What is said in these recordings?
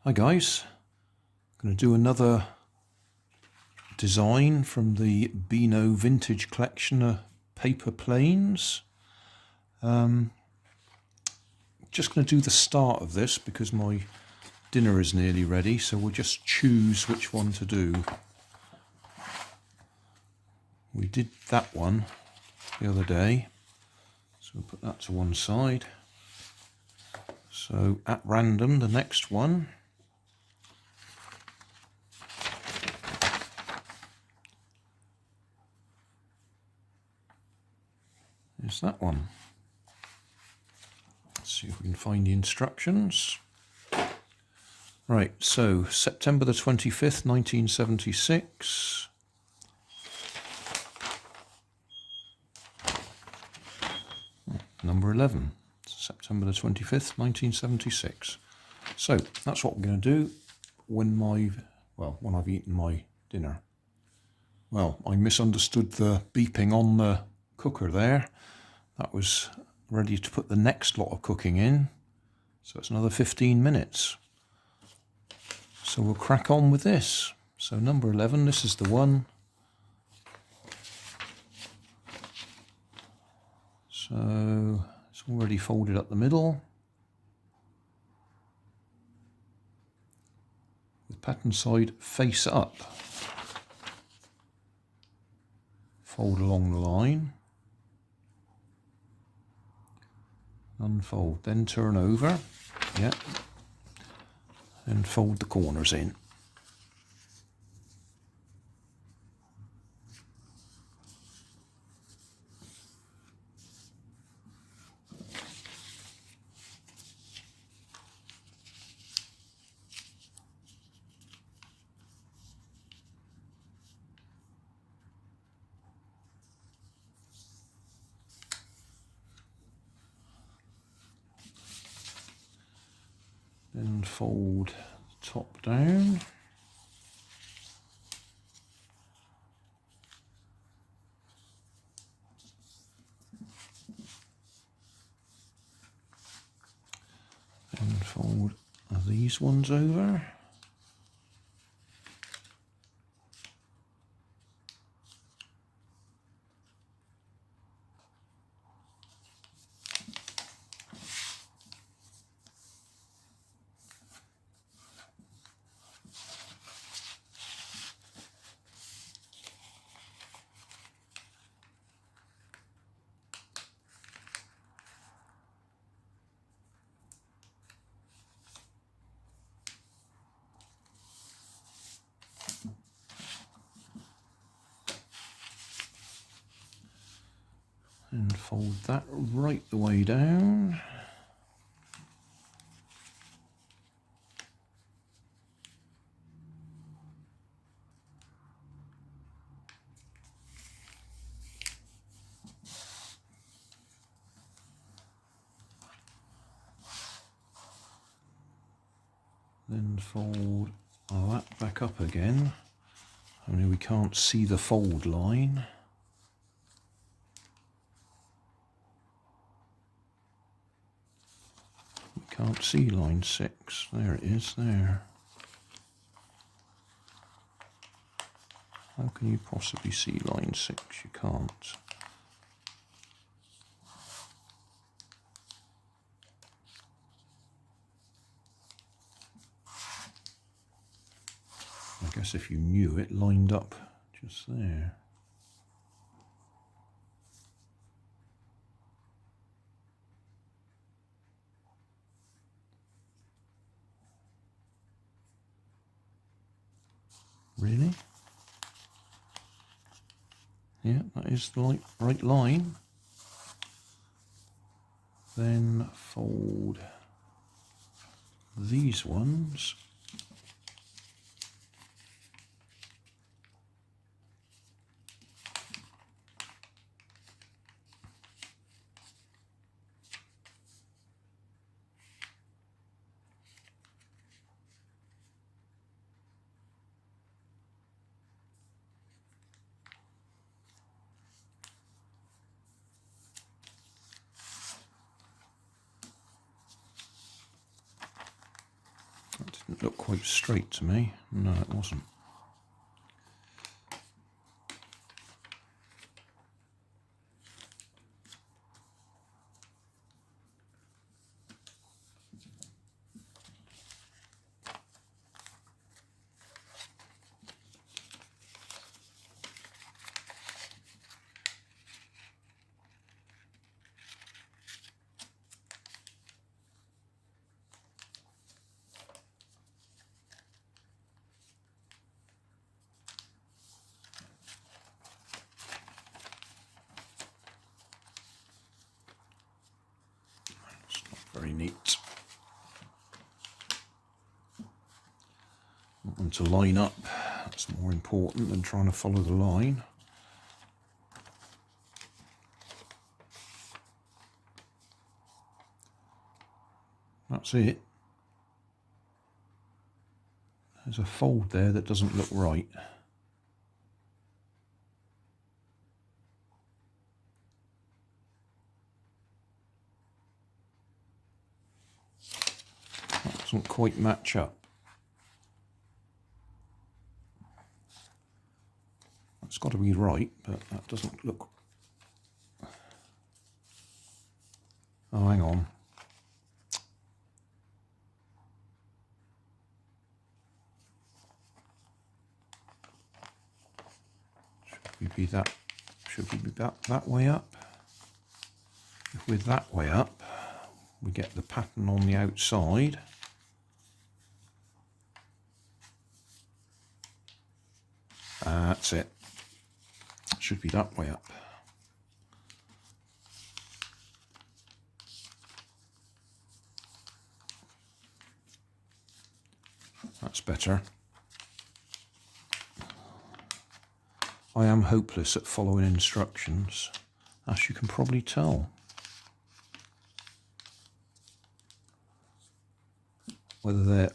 Hi guys, I'm going to do another design from the BEANO vintage collection of paper planes. Just going to do the start of this because my dinner is nearly ready, so we'll just choose which one to do. We did that one the other day, so we'll put that to one side. So at random, the next one is that one. Let's see if we can find the instructions. Right, so September the 25th, 1976. Number 11, September the 25th, 1976. So that's what we're going to do when I've eaten my dinner. Well, I misunderstood the beeping on the cooker there. That was ready to put the next lot of cooking in. So it's another 15 minutes. So we'll crack on with this. So number 11, this is the one. So it's already folded up the middle. With pattern side face up. Fold along the line. Unfold, then turn over. Yeah. And fold the corners in. Then fold the top down. Then fold these ones over. And fold that right the way down. Then fold that back up again. Only we can't see the fold line. Can't see line 6. There it is, there. How can you possibly see line 6? You can't. I guess if you knew it lined up just there. Really? Yeah, that is the right line. Then fold these ones. Didn't look quite straight to me. No, it wasn't. Very neat. Want them to line up. That's more important than trying to follow the line. That's it. There's a fold there that doesn't look right. That doesn't quite match up. It's got to be right, but that doesn't look... Oh, hang on. Should we be that way up? If we're that way up, we get the pattern on the outside. That's it. Should be that way up. That's better. I am hopeless at following instructions, as you can probably tell. Whether they're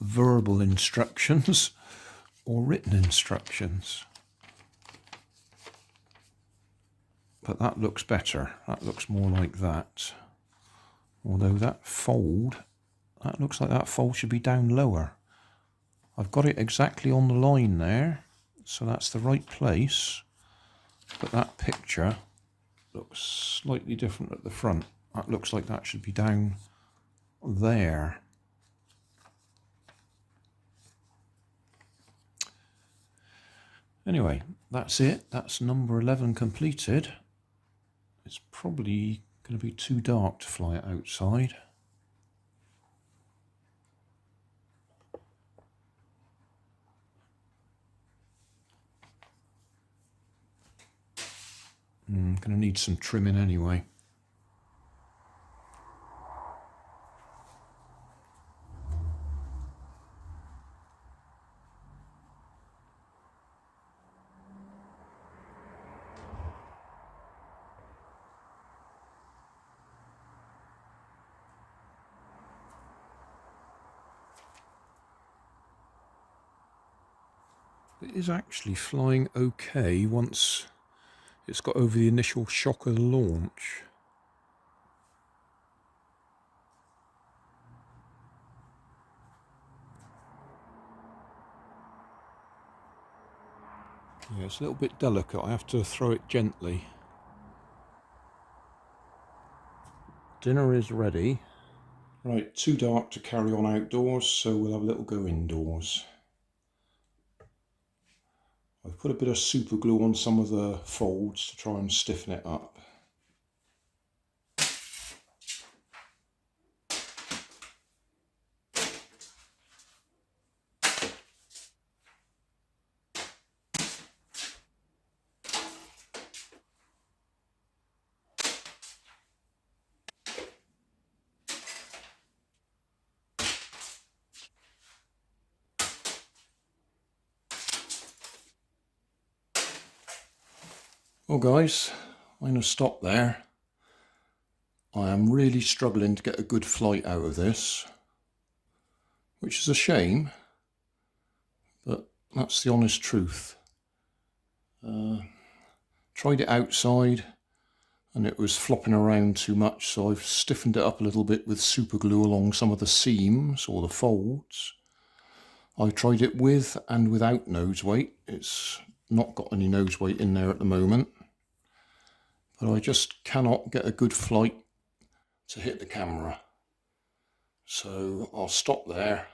verbal instructions or written instructions. But that looks better. That looks more like that. Although that fold, that looks like that fold should be down lower. I've got it exactly on the line there. So that's the right place, but that picture looks slightly different at the front. That looks like that should be down there. Anyway, that's it. That's number 11 completed. It's probably going to be too dark to fly it outside. I'm going to need some trimming anyway. It is actually flying okay once it's got over the initial shock of the launch. Yeah, it's a little bit delicate. I have to throw it gently. Dinner is ready. Right, too dark to carry on outdoors, so we'll have a little go indoors. I've put a bit of super glue on some of the folds to try and stiffen it up. Well guys, I'm going to stop there. I am really struggling to get a good flight out of this, which is a shame, but that's the honest truth. Tried it outside and it was flopping around too much, so I've stiffened it up a little bit with super glue along some of the seams or the folds. I tried it with and without nose weight. It's not got any nose weight in there at the moment, but I just cannot get a good flight to hit the camera. So I'll stop there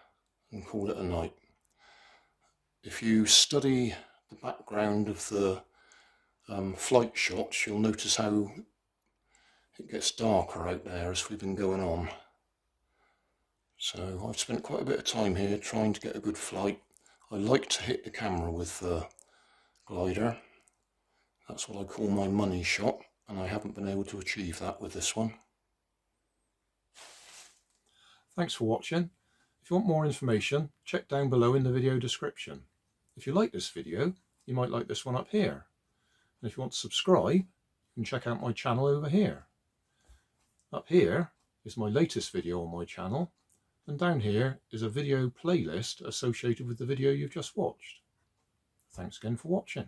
and call it a night. If you study the background of the flight shots, you'll notice how it gets darker out there as we've been going on. So I've spent quite a bit of time here trying to get a good flight. I like to hit the camera with the glider. That's what I call my money shot, and I haven't been able to achieve that with this one. Thanks for watching. If you want more information, check down below in the video description. If you like this video, you might like this one up here. And if you want to subscribe, you can check out my channel over here. Up here is my latest video on my channel, and down here is a video playlist associated with the video you've just watched. Thanks again for watching.